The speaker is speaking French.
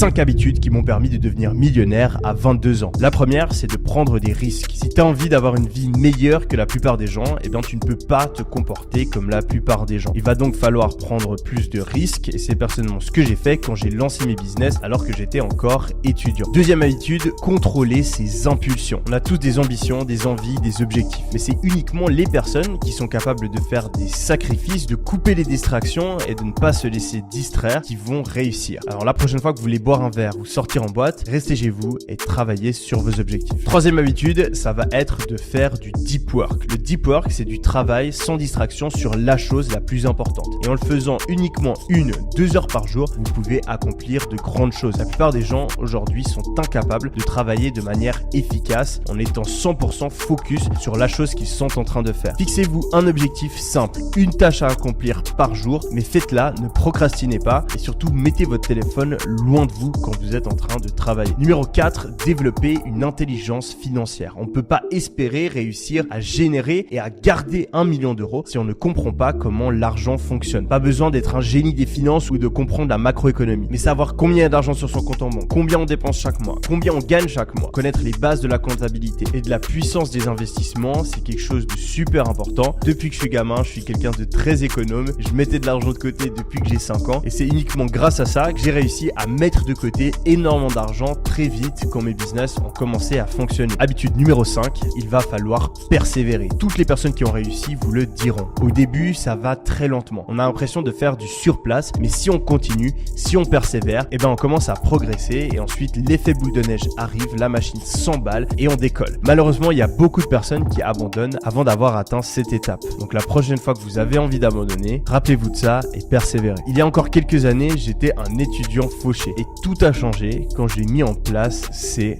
5 habitudes qui m'ont permis de devenir millionnaire à 22 ans. La première, c'est de prendre des risques. Si tu as envie d'avoir une vie meilleure que la plupart des gens, eh bien tu ne peux pas te comporter comme la plupart des gens. Il va donc falloir prendre plus de risques et c'est personnellement ce que j'ai fait quand j'ai lancé mes business alors que j'étais encore étudiant. Deuxième habitude, contrôler ses impulsions. On a tous des ambitions, des envies, des objectifs, mais c'est uniquement les personnes qui sont capables de faire des sacrifices, de couper les distractions et de ne pas se laisser distraire qui vont réussir. Alors la prochaine fois que vous voulez boire un verre ou sortir en boîte, restez chez vous et travaillez sur vos objectifs. Troisième habitude, ça va être de faire du deep work. Le deep work, c'est du travail sans distraction sur la chose la plus importante. Et en le faisant uniquement 1-2 heures par jour, vous pouvez accomplir de grandes choses. La plupart des gens aujourd'hui sont incapables de travailler de manière efficace en étant 100% focus sur la chose qu'ils sont en train de faire. Fixez-vous un objectif simple, une tâche à accomplir par jour, mais faites-la, ne procrastinez pas et surtout mettez votre téléphone loin de vous quand vous êtes en train de travailler. Numéro 4, développer une intelligence financière. On ne peut pas espérer réussir à générer et à garder 1 million d'euros si on ne comprend pas comment l'argent fonctionne. Pas besoin d'être un génie des finances ou de comprendre la macroéconomie, mais savoir combien il y a d'argent sur son compte en banque, combien on dépense chaque mois, combien on gagne chaque mois. Connaître les bases de la comptabilité et de la puissance des investissements, c'est quelque chose de super important. Depuis que je suis gamin, je suis quelqu'un de très économe. Je mettais de l'argent de côté depuis que j'ai 5 ans et c'est uniquement grâce à ça que j'ai réussi à mettre de côté énormément d'argent très vite quand mes business ont commencé à fonctionner. Habitude numéro 5, il va falloir persévérer. Toutes les personnes qui ont réussi vous le diront. Au début, ça va très lentement. On a l'impression de faire du surplace, mais si on continue, si on persévère, eh ben on commence à progresser et ensuite l'effet boule de neige arrive, la machine s'emballe et on décolle. Malheureusement, il y a beaucoup de personnes qui abandonnent avant d'avoir atteint cette étape. Donc la prochaine fois que vous avez envie d'abandonner, rappelez-vous de ça et persévérez. Il y a encore quelques années, j'étais un étudiant fauché et tout a changé quand j'ai mis en place ces